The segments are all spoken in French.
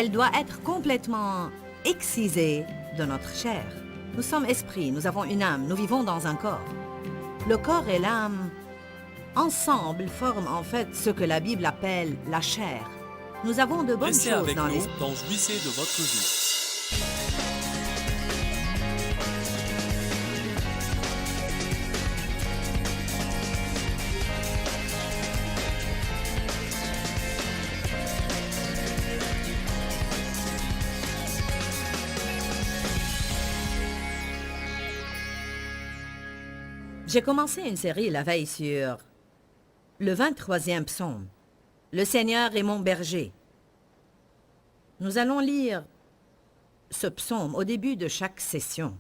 Elle doit être complètement excisée de notre chair. Nous sommes esprits, nous avons une âme, nous vivons dans un corps. Le corps et l'âme, ensemble, forment en fait ce que la Bible appelle la chair. Nous avons de bonnes Restez choses avec dans nous l'esprit. dans Jouissez de votre vie. J'ai commencé une série la veille sur le 23e psaume. Le Seigneur est mon berger. Nous allons lire ce psaume au début de chaque session.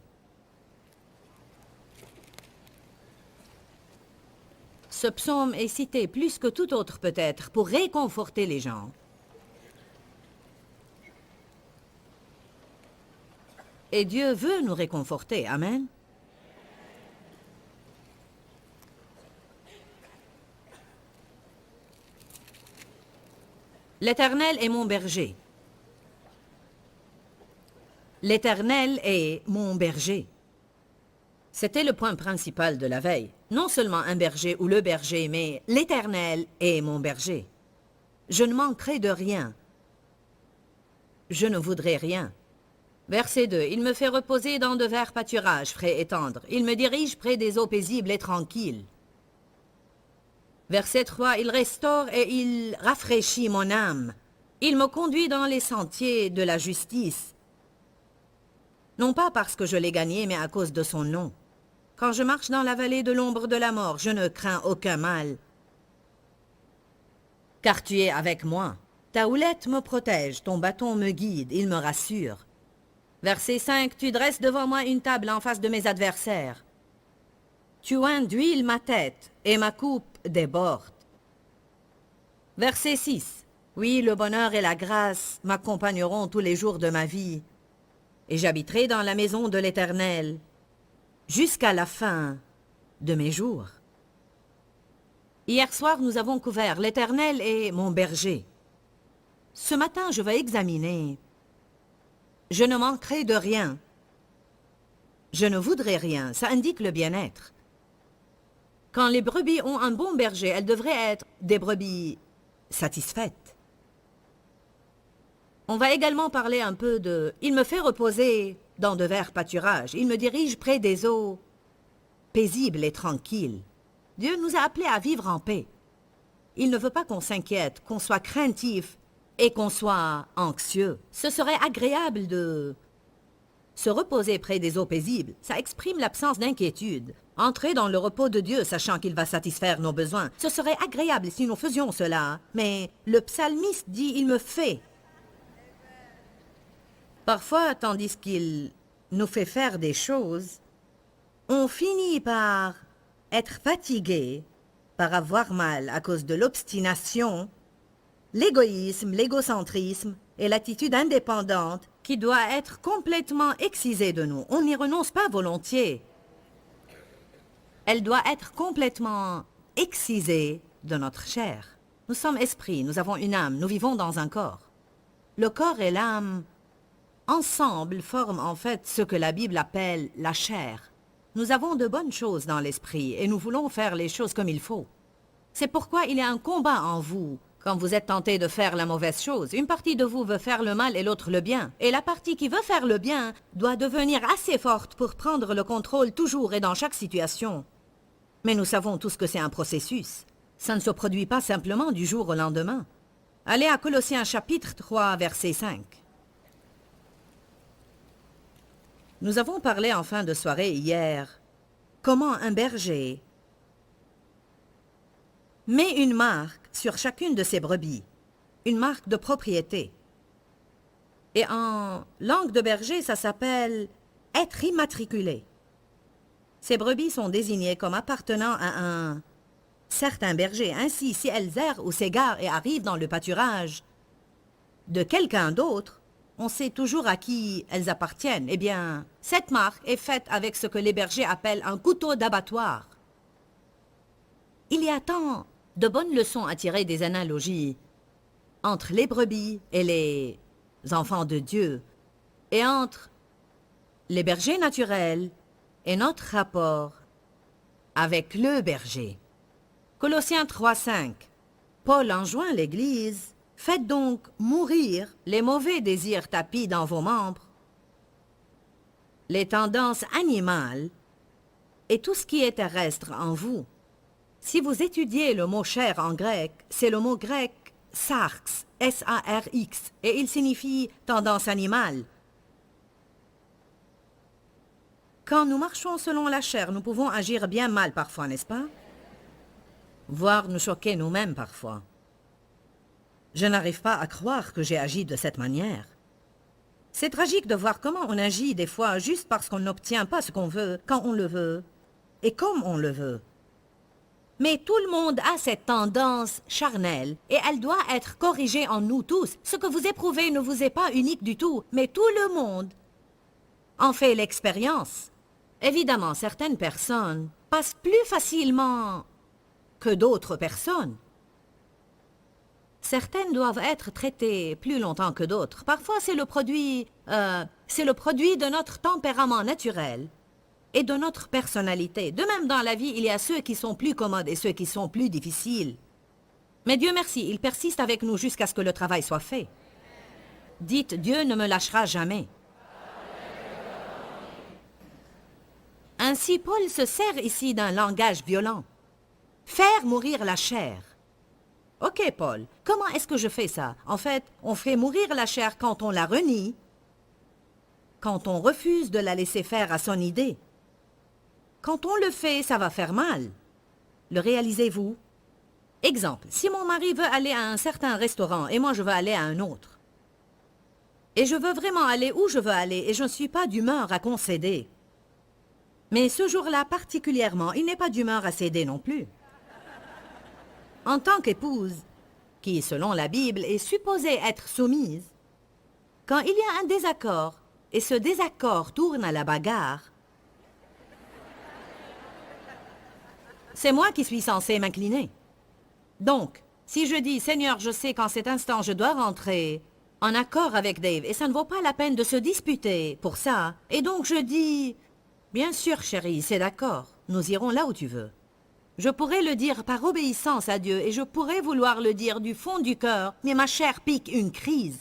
Ce psaume est cité plus que tout autre peut-être pour réconforter les gens. Et Dieu veut nous réconforter. Amen. L'Éternel est mon berger. L'Éternel est mon berger. C'était le point principal de la veille. Non seulement un berger ou le berger, mais l'Éternel est mon berger. Je ne manquerai de rien. Je ne voudrais rien. Verset 2. Il me fait reposer dans de verts pâturages frais et tendres. Il me dirige près des eaux paisibles et tranquilles. Verset 3, il restaure et il rafraîchit mon âme. Il me conduit dans les sentiers de la justice. Non pas parce que je l'ai gagné, mais à cause de son nom. Quand je marche dans la vallée de l'ombre de la mort, je ne crains aucun mal. Car tu es avec moi. Ta houlette me protège, ton bâton me guide, il me rassure. Verset 5, tu dresses devant moi une table en face de mes adversaires. Tu oins d'huile ma tête, et ma coupe déborde. Verset 6. Oui, le bonheur et la grâce m'accompagneront tous les jours de ma vie, et j'habiterai dans la maison de l'Éternel jusqu'à la fin de mes jours. Hier soir, nous avons couvert l'Éternel est mon berger. Ce matin, je vais examiner. Je ne manquerai de rien. Je ne voudrais rien. Ça indique le bien-être. Quand les brebis ont un bon berger, elles devraient être des brebis satisfaites. On va également parler un peu de « Il me fait reposer dans de verts pâturages. Il me dirige près des eaux paisibles et tranquilles. » Dieu nous a appelés à vivre en paix. Il ne veut pas qu'on s'inquiète, qu'on soit craintif et qu'on soit anxieux. Ce serait agréable de se reposer près des eaux paisibles. Ça exprime l'absence d'inquiétude. Entrer dans le repos de Dieu, sachant qu'il va satisfaire nos besoins. Ce serait agréable si nous faisions cela. Mais le psalmiste dit « Il me fait ». Parfois, tandis qu'il nous fait faire des choses, on finit par être fatigué, par avoir mal à cause de l'obstination, l'égoïsme, l'égocentrisme et l'attitude indépendante qui doit être complètement excisée de nous. On n'y renonce pas volontiers. Elle doit être complètement excisée de notre chair. Nous sommes esprits, nous avons une âme, nous vivons dans un corps. Le corps et l'âme, ensemble, forment en fait ce que la Bible appelle la chair. Nous avons de bonnes choses dans l'esprit et nous voulons faire les choses comme il faut. C'est pourquoi il y a un combat en vous. Quand vous êtes tenté de faire la mauvaise chose, une partie de vous veut faire le mal et l'autre le bien. Et la partie qui veut faire le bien doit devenir assez forte pour prendre le contrôle toujours et dans chaque situation. Mais nous savons tous que c'est un processus. Ça ne se produit pas simplement du jour au lendemain. Allez à Colossiens chapitre 3, verset 5. Nous avons parlé en fin de soirée hier comment un berger met une marque sur chacune de ses brebis, une marque de propriété. Et en langue de berger, ça s'appelle être immatriculé. Ces brebis sont désignées comme appartenant à un certain berger. Ainsi, si elles errent ou s'égarent et arrivent dans le pâturage de quelqu'un d'autre, on sait toujours à qui elles appartiennent. Eh bien, cette marque est faite avec ce que les bergers appellent un couteau d'abattoir. Il y a tant de bonnes leçons à tirer des analogies entre les brebis et les enfants de Dieu, et entre les bergers naturels et notre rapport avec le berger. Colossiens 3,5. Paul enjoint l'Église, faites donc mourir les mauvais désirs tapis dans vos membres, les tendances animales et tout ce qui est terrestre en vous. Si vous étudiez le mot chair en grec, c'est le mot grec sarx, S-A-R-X, et il signifie tendance animale. Quand nous marchons selon la chair, nous pouvons agir bien mal parfois, n'est-ce pas? Voire nous choquer nous-mêmes parfois. Je n'arrive pas à croire que j'ai agi de cette manière. C'est tragique de voir comment on agit des fois juste parce qu'on n'obtient pas ce qu'on veut, quand on le veut, et comme on le veut. Mais tout le monde a cette tendance charnelle, et elle doit être corrigée en nous tous. Ce que vous éprouvez ne vous est pas unique du tout, mais tout le monde en fait l'expérience. Évidemment, certaines personnes passent plus facilement que d'autres personnes. Certaines doivent être traitées plus longtemps que d'autres. Parfois, c'est le produit de notre tempérament naturel et de notre personnalité. De même, dans la vie, il y a ceux qui sont plus commodes et ceux qui sont plus difficiles. Mais Dieu merci, il persiste avec nous jusqu'à ce que le travail soit fait. Dites, Dieu ne me lâchera jamais. Ainsi, Paul se sert ici d'un langage violent. Faire mourir la chair. Ok, Paul, comment est-ce que je fais ça? En fait, on fait mourir la chair quand on la renie, quand on refuse de la laisser faire à son idée. Quand on le fait, ça va faire mal. Le réalisez-vous? Exemple, si mon mari veut aller à un certain restaurant et moi je veux aller à un autre, et je veux vraiment aller où je veux aller et je ne suis pas d'humeur à concéder. Mais ce jour-là particulièrement, il n'est pas d'humeur à céder non plus. En tant qu'épouse, qui, selon la Bible, est supposée être soumise, quand il y a un désaccord, et ce désaccord tourne à la bagarre, c'est moi qui suis censée m'incliner. Donc, si je dis « Seigneur, je sais qu'en cet instant, je dois rentrer en accord avec Dave, et ça ne vaut pas la peine de se disputer pour ça, et donc je dis « Bien sûr, chérie, c'est d'accord, nous irons là où tu veux. » Je pourrais le dire par obéissance à Dieu et je pourrais vouloir le dire du fond du cœur, mais ma chair pique une crise.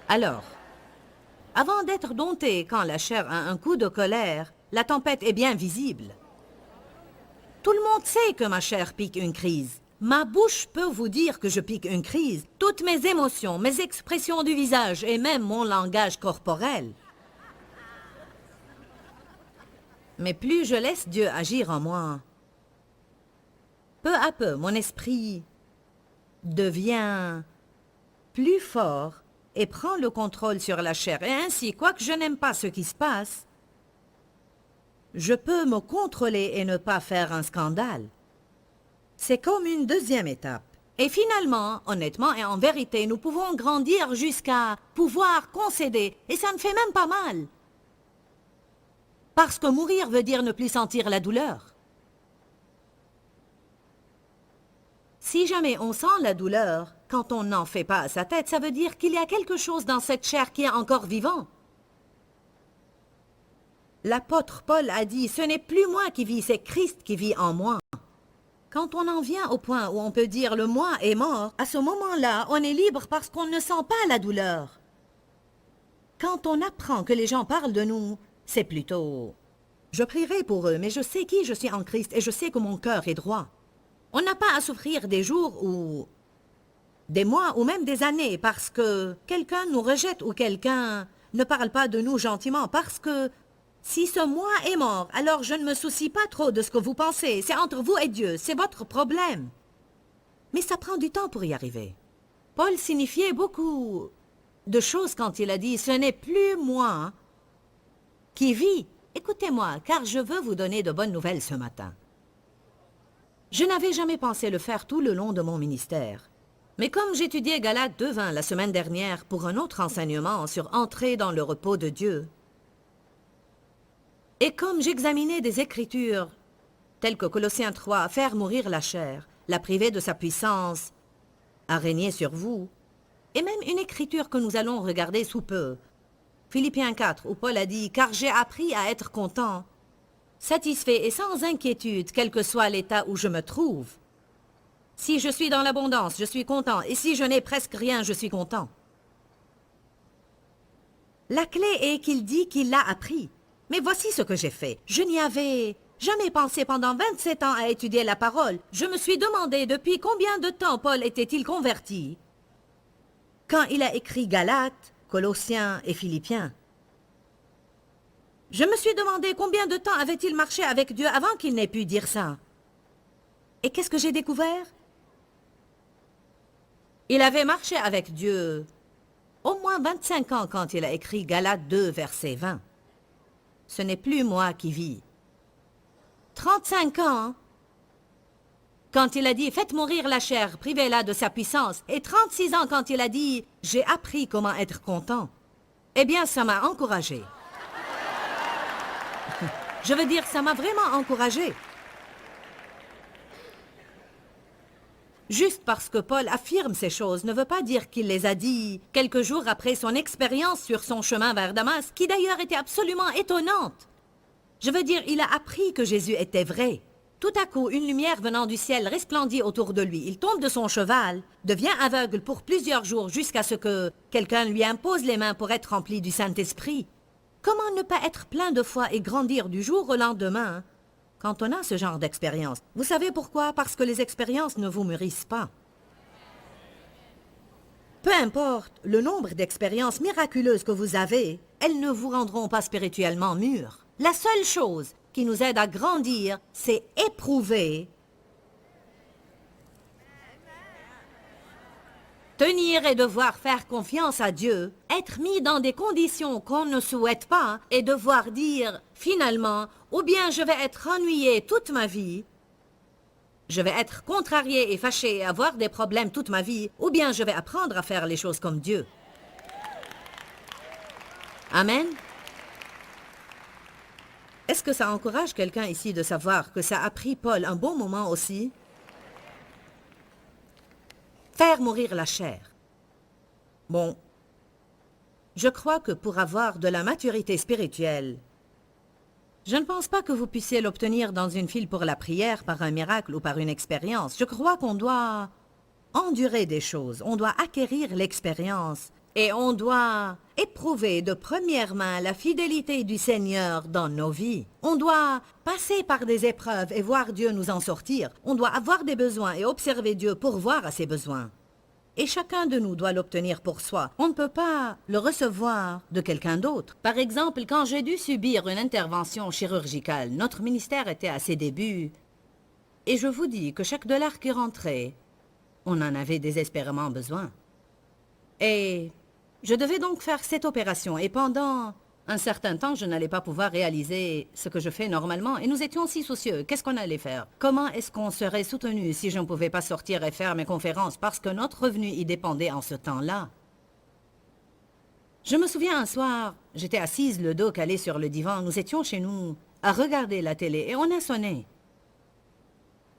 Alors, avant d'être dompté quand la chair a un coup de colère, la tempête est bien visible. Tout le monde sait que ma chair pique une crise. Ma bouche peut vous dire que je pique une crise. Toutes mes émotions, mes expressions du visage et même mon langage corporel. Mais plus je laisse Dieu agir en moi, peu à peu, mon esprit devient plus fort et prend le contrôle sur la chair. Et ainsi, quoique je n'aime pas ce qui se passe, je peux me contrôler et ne pas faire un scandale. C'est comme une deuxième étape. Et finalement, honnêtement et en vérité, nous pouvons grandir jusqu'à pouvoir concéder. Et ça ne fait même pas mal. Parce que mourir veut dire ne plus sentir la douleur. Si jamais on sent la douleur, quand on n'en fait pas à sa tête, ça veut dire qu'il y a quelque chose dans cette chair qui est encore vivant. L'apôtre Paul a dit, ce n'est plus moi qui vis, c'est Christ qui vit en moi. Quand on en vient au point où on peut dire le moi est mort, à ce moment-là, on est libre parce qu'on ne sent pas la douleur. Quand on apprend que les gens parlent de nous, c'est plutôt « je prierai pour eux, mais je sais qui je suis en Christ et je sais que mon cœur est droit ». On n'a pas à souffrir des jours ou des mois ou même des années parce que quelqu'un nous rejette ou quelqu'un ne parle pas de nous gentiment parce que si ce moi est mort, alors je ne me soucie pas trop de ce que vous pensez. C'est entre vous et Dieu, c'est votre problème. Mais ça prend du temps pour y arriver. Paul signifiait beaucoup de choses quand il a dit « ce n'est plus moi » qui vit. Écoutez-moi, car je veux vous donner de bonnes nouvelles ce matin. Je n'avais jamais pensé le faire tout le long de mon ministère. Mais comme j'étudiais Galates 2:20 la semaine dernière pour un autre enseignement sur entrer dans le repos de Dieu, et comme j'examinais des écritures telles que Colossiens 3, faire mourir la chair, la priver de sa puissance, à régner sur vous. Et même une écriture que nous allons regarder sous peu. Philippiens 4, où Paul a dit « Car j'ai appris à être content, satisfait et sans inquiétude, quel que soit l'état où je me trouve. Si je suis dans l'abondance, je suis content, et si je n'ai presque rien, je suis content. » La clé est qu'il dit qu'il l'a appris. Mais voici ce que j'ai fait. Je n'y avais jamais pensé pendant 27 ans à étudier la parole. Je me suis demandé depuis combien de temps Paul était-il converti quand il a écrit Galates, Colossiens et Philippiens. Je me suis demandé combien de temps avait-il marché avec Dieu avant qu'il n'ait pu dire ça. Et qu'est-ce que j'ai découvert? Il avait marché avec Dieu au moins 25 ans quand il a écrit Galates 2, verset 20. Ce n'est plus moi qui vis. 35 ans quand il a dit « Faites mourir la chair, privez-la de sa puissance ». Et 36 ans quand il a dit « J'ai appris comment être content ». Eh bien, ça m'a encouragé. Je veux dire, ça m'a vraiment encouragé. Juste parce que Paul affirme ces choses ne veut pas dire qu'il les a dit quelques jours après son expérience sur son chemin vers Damas, qui d'ailleurs était absolument étonnante. Je veux dire, il a appris que Jésus était vrai. Tout à coup, une lumière venant du ciel resplendit autour de lui. Il tombe de son cheval, devient aveugle pour plusieurs jours jusqu'à ce que quelqu'un lui impose les mains pour être rempli du Saint-Esprit. Comment ne pas être plein de foi et grandir du jour au lendemain quand on a ce genre d'expérience? Vous savez pourquoi? Parce que les expériences ne vous mûrissent pas. Peu importe le nombre d'expériences miraculeuses que vous avez, elles ne vous rendront pas spirituellement mûrs. La seule chose qui nous aide à grandir, c'est éprouver, tenir et devoir faire confiance à Dieu, être mis dans des conditions qu'on ne souhaite pas et devoir dire finalement, ou bien je vais être ennuyé toute ma vie, je vais être contrarié et fâché et avoir des problèmes toute ma vie, ou bien je vais apprendre à faire les choses comme Dieu. Amen. Est-ce que ça encourage quelqu'un ici de savoir que ça a pris Paul un bon moment aussi? Faire mourir la chair. Bon, je crois que pour avoir de la maturité spirituelle, je ne pense pas que vous puissiez l'obtenir dans une file pour la prière, par un miracle ou par une expérience. Je crois qu'on doit endurer des choses, on doit acquérir l'expérience et on doit éprouver de première main la fidélité du Seigneur dans nos vies. On doit passer par des épreuves et voir Dieu nous en sortir. On doit avoir des besoins et observer Dieu pour voir à ses besoins. Et chacun de nous doit l'obtenir pour soi. On ne peut pas le recevoir de quelqu'un d'autre. Par exemple, quand j'ai dû subir une intervention chirurgicale, notre ministère était à ses débuts. Et je vous dis que chaque dollar qui rentrait, on en avait désespérément besoin. Et je devais donc faire cette opération. Et pendant un certain temps, je n'allais pas pouvoir réaliser ce que je fais normalement. Et nous étions si soucieux. Qu'est-ce qu'on allait faire? Comment est-ce qu'on serait soutenu si je ne pouvais pas sortir et faire mes conférences parce que notre revenu y dépendait en ce temps-là? Je me souviens un soir, j'étais assise le dos calé sur le divan. Nous étions chez nous à regarder la télé et on a sonné.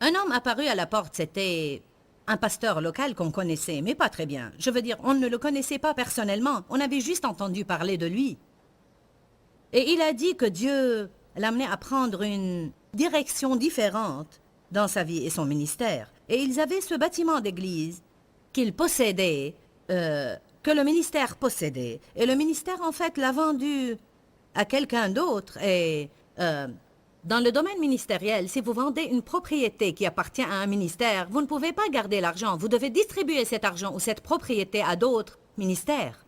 Un homme apparut à la porte. C'était un pasteur local qu'on connaissait, mais pas très bien. Je veux dire, on ne le connaissait pas personnellement. On avait juste entendu parler de lui. Et il a dit que Dieu l'amenait à prendre une direction différente dans sa vie et son ministère. Et ils avaient ce bâtiment d'église qu'ils possédaient, que le ministère possédait. Et le ministère, en fait, l'a vendu à quelqu'un d'autre. Et dans le domaine ministériel, si vous vendez une propriété qui appartient à un ministère, vous ne pouvez pas garder l'argent. Vous devez distribuer cet argent ou cette propriété à d'autres ministères.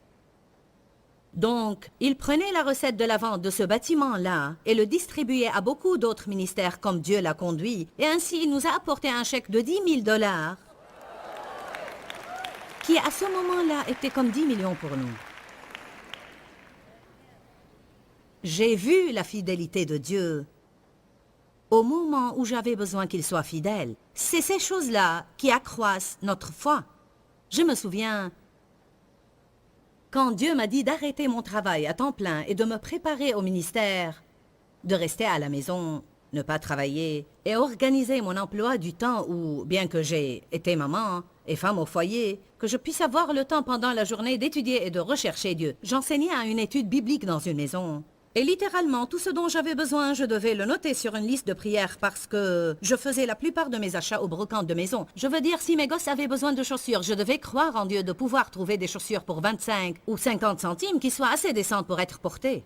Donc, il prenait la recette de la vente de ce bâtiment-là et le distribuait à beaucoup d'autres ministères comme Dieu l'a conduit. Et ainsi, il nous a apporté un chèque de 10 000 $, qui à ce moment-là était comme 10 millions pour nous. J'ai vu la fidélité de Dieu au moment où j'avais besoin qu'il soit fidèle. C'est ces choses-là qui accroissent notre foi. Je me souviens, quand Dieu m'a dit d'arrêter mon travail à temps plein et de me préparer au ministère, de rester à la maison, ne pas travailler et organiser mon emploi du temps où, bien que j'ai été maman et femme au foyer, que je puisse avoir le temps pendant la journée d'étudier et de rechercher Dieu. J'enseignais à une étude biblique dans une maison. Et littéralement, tout ce dont j'avais besoin, je devais le noter sur une liste de prières parce que je faisais la plupart de mes achats au brocante de maison. Je veux dire, si mes gosses avaient besoin de chaussures, je devais croire en Dieu de pouvoir trouver des chaussures pour 25 ou 50 centimes qui soient assez décentes pour être portées.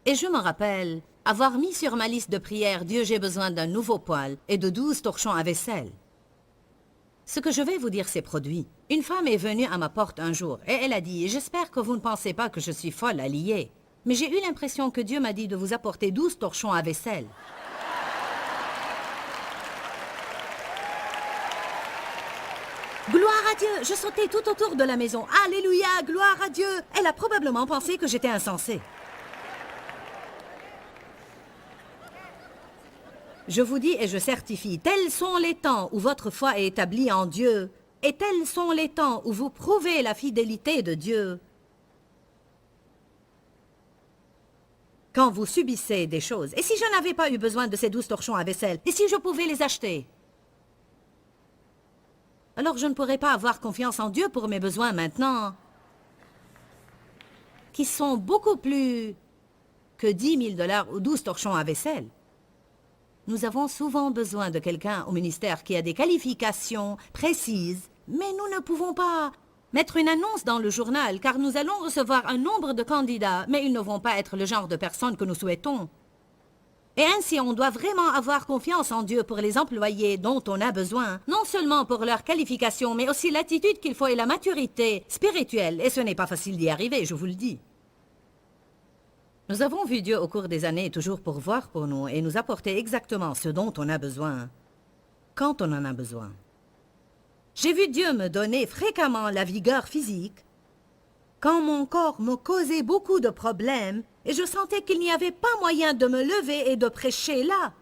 Et je me rappelle avoir mis sur ma liste de prières « Dieu, j'ai besoin d'un nouveau poêle et de 12 torchons à vaisselle ». Ce que je vais vous dire, c'est produit. Une femme est venue à ma porte un jour et elle a dit « J'espère que vous ne pensez pas que je suis folle à lier. Mais j'ai eu l'impression que Dieu m'a dit de vous apporter 12 torchons à vaisselle. » Gloire à Dieu! Je sautais tout autour de la maison. Alléluia! Gloire à Dieu! Elle a probablement pensé que j'étais insensée. Je vous dis et je certifie, tels sont les temps où votre foi est établie en Dieu, et tels sont les temps où vous prouvez la fidélité de Dieu. Quand vous subissez des choses, et si je n'avais pas eu besoin de ces 12 torchons à vaisselle, et si je pouvais les acheter, alors je ne pourrais pas avoir confiance en Dieu pour mes besoins maintenant, qui sont beaucoup plus que 10 000 $ ou 12 torchons à vaisselle. Nous avons souvent besoin de quelqu'un au ministère qui a des qualifications précises, mais nous ne pouvons pas mettre une annonce dans le journal car nous allons recevoir un nombre de candidats, mais ils ne vont pas être le genre de personnes que nous souhaitons. Et ainsi, on doit vraiment avoir confiance en Dieu pour les employés dont on a besoin, non seulement pour leurs qualifications, mais aussi l'attitude qu'il faut et la maturité spirituelle. Et ce n'est pas facile d'y arriver, je vous le dis. Nous avons vu Dieu au cours des années toujours pourvoir pour nous et nous apporter exactement ce dont on a besoin, quand on en a besoin. J'ai vu Dieu me donner fréquemment la vigueur physique, quand mon corps me causait beaucoup de problèmes et je sentais qu'il n'y avait pas moyen de me lever et de prêcher là.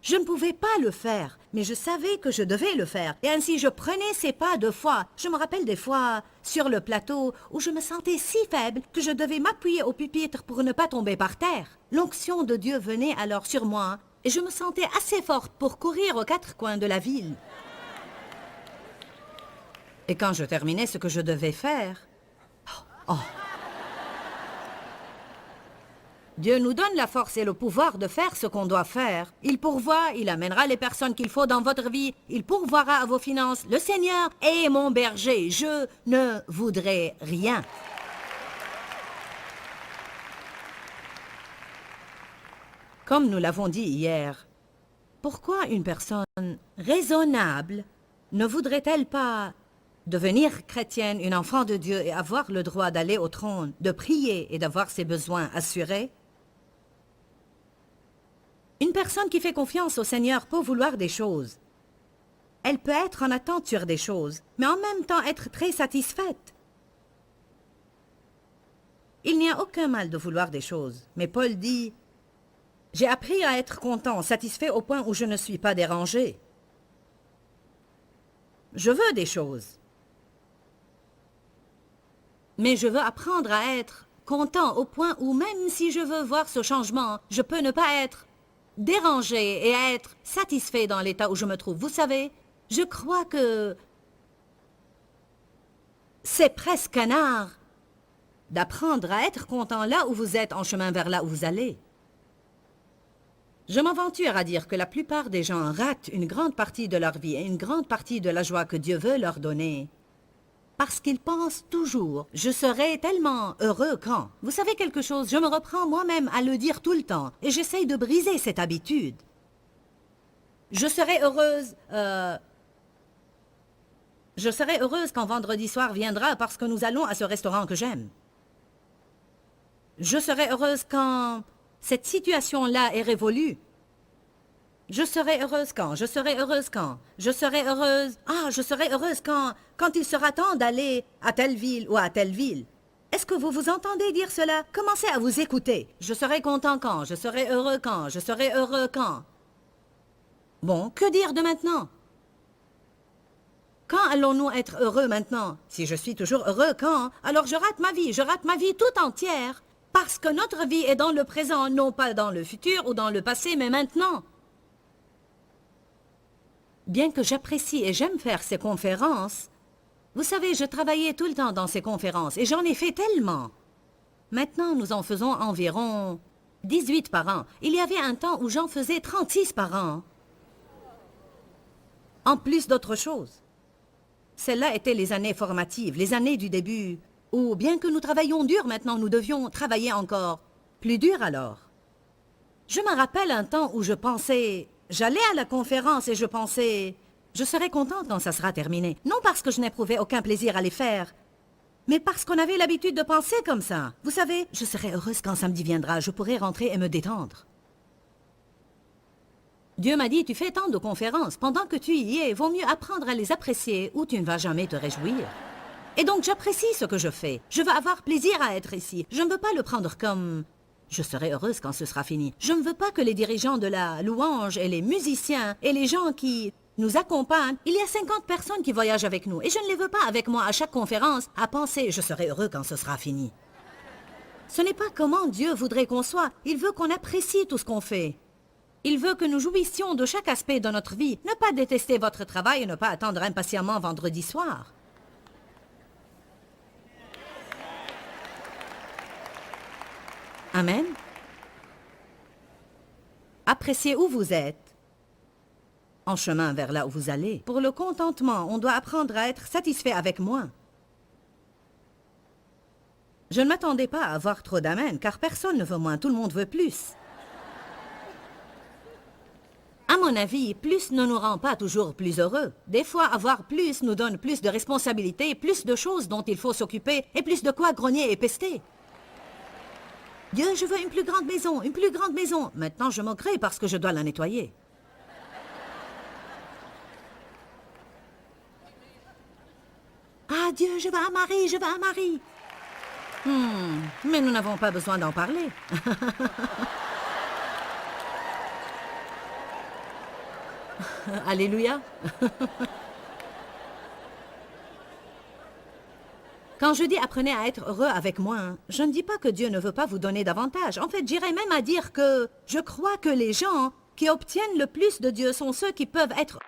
Je ne pouvais pas le faire, mais je savais que je devais le faire. Et ainsi, je prenais ces pas de foi. Je me rappelle des fois, sur le plateau, où je me sentais si faible que je devais m'appuyer au pupitre pour ne pas tomber par terre. L'onction de Dieu venait alors sur moi, et je me sentais assez forte pour courir aux 4 coins de la ville. Et quand je terminais ce que je devais faire... Oh! Dieu nous donne la force et le pouvoir de faire ce qu'on doit faire. Il pourvoit, il amènera les personnes qu'il faut dans votre vie, il pourvoira à vos finances. Le Seigneur est mon berger, je ne voudrais rien. Comme nous l'avons dit hier, pourquoi une personne raisonnable ne voudrait-elle pas devenir chrétienne, une enfant de Dieu et avoir le droit d'aller au trône, de prier et d'avoir ses besoins assurés? Une personne qui fait confiance au Seigneur peut vouloir des choses. Elle peut être en attente sur des choses, mais en même temps être très satisfaite. Il n'y a aucun mal de vouloir des choses, mais Paul dit « J'ai appris à être content, satisfait au point où je ne suis pas dérangé. » Je veux des choses. Mais je veux apprendre à être content au point où même si je veux voir ce changement, je peux ne pas être dérangé et être satisfait dans l'état où je me trouve. Vous savez, je crois que c'est presque un art d'apprendre à être content là où vous êtes en chemin vers là où vous allez. Je m'aventure à dire que la plupart des gens ratent une grande partie de leur vie et une grande partie de la joie que Dieu veut leur donner. Parce qu'ils pensent toujours « je serai tellement heureux quand ». Vous savez quelque chose, je me reprends moi-même à le dire tout le temps et j'essaye de briser cette habitude. Je serai heureuse... Je serai heureuse quand vendredi soir viendra parce que nous allons à ce restaurant que j'aime. Je serai heureuse quand cette situation-là est révolue. Je serai heureuse quand, je serai heureuse quand, je serai heureuse... Ah, je serai heureuse quand il sera temps d'aller à telle ville ou à telle ville. Est-ce que vous vous entendez dire cela? Commencez à vous écouter. Je serai content quand, je serai heureux quand, je serai heureux quand. Bon, que dire de maintenant? Quand allons-nous être heureux maintenant? Si je suis toujours heureux quand, alors je rate ma vie tout entière. Parce que notre vie est dans le présent, non pas dans le futur ou dans le passé, mais maintenant. Bien que j'apprécie et j'aime faire ces conférences, vous savez, je travaillais tout le temps dans ces conférences et j'en ai fait tellement. Maintenant, nous en faisons environ 18 par an. Il y avait un temps où j'en faisais 36 par an. En plus d'autres choses. Celles-là étaient les années formatives, les années du début, où bien que nous travaillions dur maintenant, nous devions travailler encore plus dur alors. Je me rappelle un temps où je pensais, j'allais à la conférence et je pensais, je serai contente quand ça sera terminé. Non parce que je n'éprouvais aucun plaisir à les faire, mais parce qu'on avait l'habitude de penser comme ça. Vous savez, je serai heureuse quand samedi viendra, je pourrai rentrer et me détendre. Dieu m'a dit, tu fais tant de conférences, pendant que tu y es, vaut mieux apprendre à les apprécier ou tu ne vas jamais te réjouir. Et donc j'apprécie ce que je fais. Je veux avoir plaisir à être ici. Je ne veux pas le prendre comme... Je serai heureuse quand ce sera fini. Je ne veux pas que les dirigeants de la louange et les musiciens et les gens qui nous accompagnent, il y a 50 personnes qui voyagent avec nous et je ne les veux pas avec moi à chaque conférence à penser « je serai heureux quand ce sera fini ». Ce n'est pas comment Dieu voudrait qu'on soit. Il veut qu'on apprécie tout ce qu'on fait. Il veut que nous jouissions de chaque aspect de notre vie. Ne pas détester votre travail et ne pas attendre impatiemment vendredi soir. Amen. Appréciez où vous êtes, en chemin vers là où vous allez. Pour le contentement, on doit apprendre à être satisfait avec moins. Je ne m'attendais pas à avoir trop d'amen, car personne ne veut moins, tout le monde veut plus. À mon avis, plus ne nous rend pas toujours plus heureux. Des fois, avoir plus nous donne plus de responsabilités, plus de choses dont il faut s'occuper, et plus de quoi grogner et pester. Dieu, je veux une plus grande maison, une plus grande maison. Maintenant, je moquerai parce que je dois la nettoyer. Ah, Dieu, je veux un mari, je veux un mari. Mais nous n'avons pas besoin d'en parler. Alléluia. Quand je dis apprenez à être heureux avec moins, je ne dis pas que Dieu ne veut pas vous donner davantage. En fait, j'irais même à dire que je crois que les gens qui obtiennent le plus de Dieu sont ceux qui peuvent être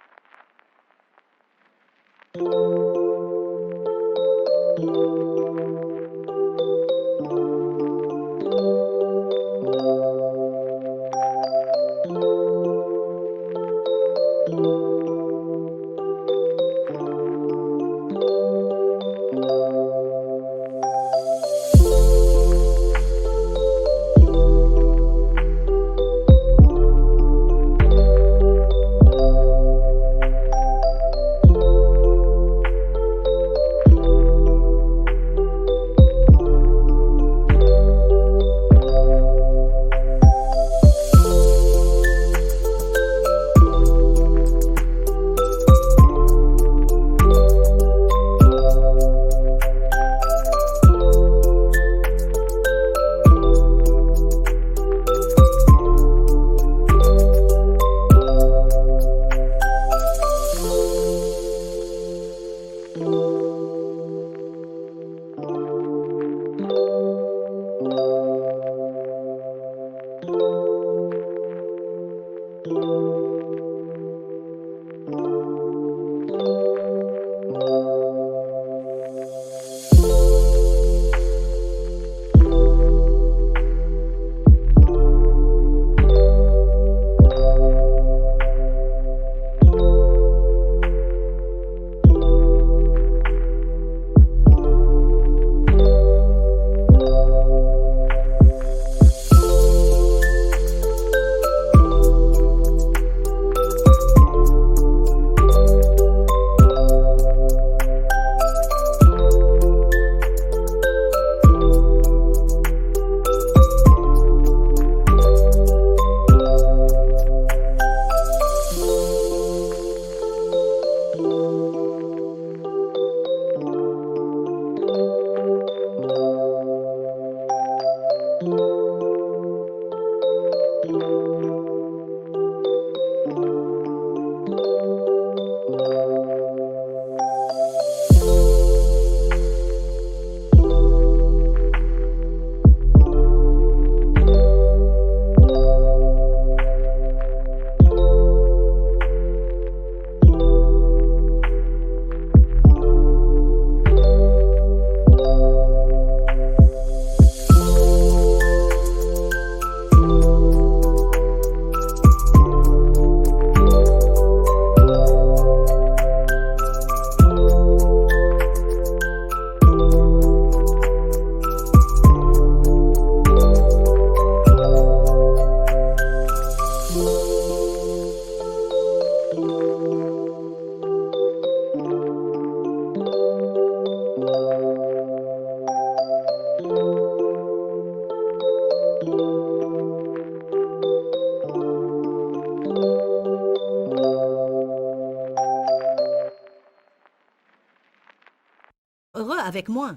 avec moi.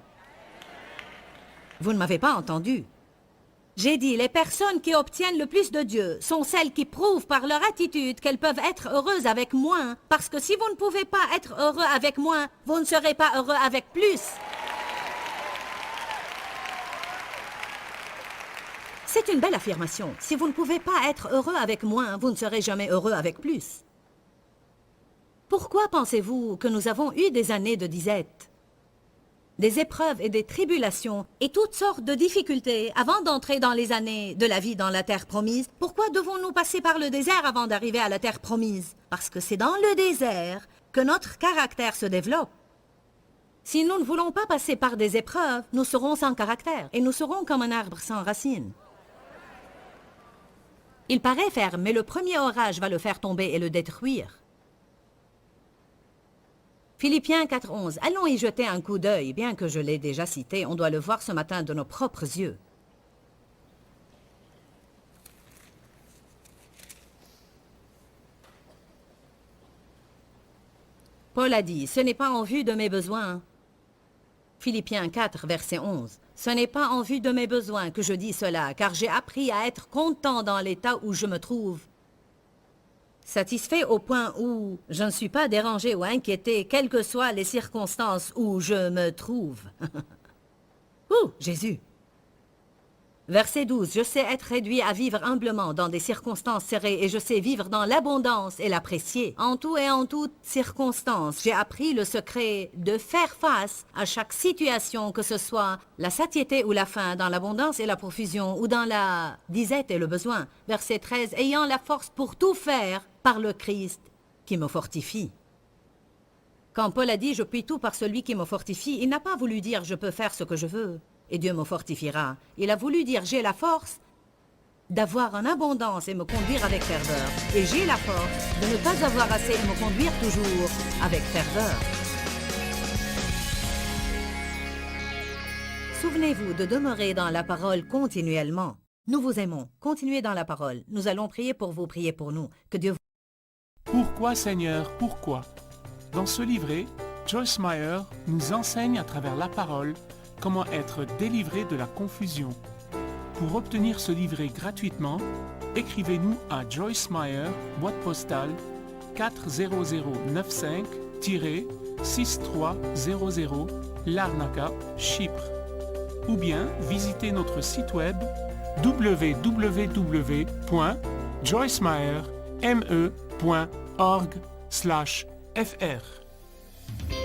Vous ne m'avez pas entendu. J'ai dit, les personnes qui obtiennent le plus de Dieu sont celles qui prouvent par leur attitude qu'elles peuvent être heureuses avec moins, parce que si vous ne pouvez pas être heureux avec moins, vous ne serez pas heureux avec plus. C'est une belle affirmation. Si vous ne pouvez pas être heureux avec moins, vous ne serez jamais heureux avec plus. Pourquoi pensez-vous que nous avons eu des années de disette, des épreuves et des tribulations et toutes sortes de difficultés avant d'entrer dans les années de la vie dans la terre promise? Pourquoi devons-nous passer par le désert avant d'arriver à la terre promise? Parce que c'est dans le désert que notre caractère se développe. Si nous ne voulons pas passer par des épreuves, nous serons sans caractère et nous serons comme un arbre sans racines. Il paraît ferme, mais le premier orage va le faire tomber et le détruire. Philippiens 4:11. Allons y jeter un coup d'œil, bien que je l'ai déjà cité, on doit le voir ce matin de nos propres yeux. Paul a dit, ce n'est pas en vue de mes besoins. Philippiens 4, verset 11. Ce n'est pas en vue de mes besoins que je dis cela, car j'ai appris à être content dans l'état où je me trouve. Satisfait au point où je ne suis pas dérangé ou inquiété, quelles que soient les circonstances où je me trouve. Ouh, Jésus! Verset 12. Je sais être réduit à vivre humblement dans des circonstances serrées et je sais vivre dans l'abondance et l'apprécier. En tout et en toute circonstance, j'ai appris le secret de faire face à chaque situation, que ce soit la satiété ou la faim, dans l'abondance et la profusion, ou dans la disette et le besoin. Verset 13. Ayant la force pour tout faire par le Christ qui me fortifie. Quand Paul a dit « Je puis tout par celui qui me fortifie », il n'a pas voulu dire « Je peux faire ce que je veux ». Et Dieu me fortifiera. Il a voulu dire, j'ai la force d'avoir en abondance et me conduire avec ferveur. Et j'ai la force de ne pas avoir assez et me conduire toujours avec ferveur. Souvenez-vous de demeurer dans la parole continuellement. Nous vous aimons. Continuez dans la parole. Nous allons prier pour vous, prier pour nous. Que Dieu vous... Pourquoi Seigneur, pourquoi? Dans ce livret, Joyce Meyer nous enseigne à travers la parole comment être délivré de la confusion. Pour obtenir ce livret gratuitement, écrivez-nous à Joyce Meyer, boîte postale 40095-6300, Larnaca, Chypre. Ou bien visitez notre site web www.joycemeyer.org/fr.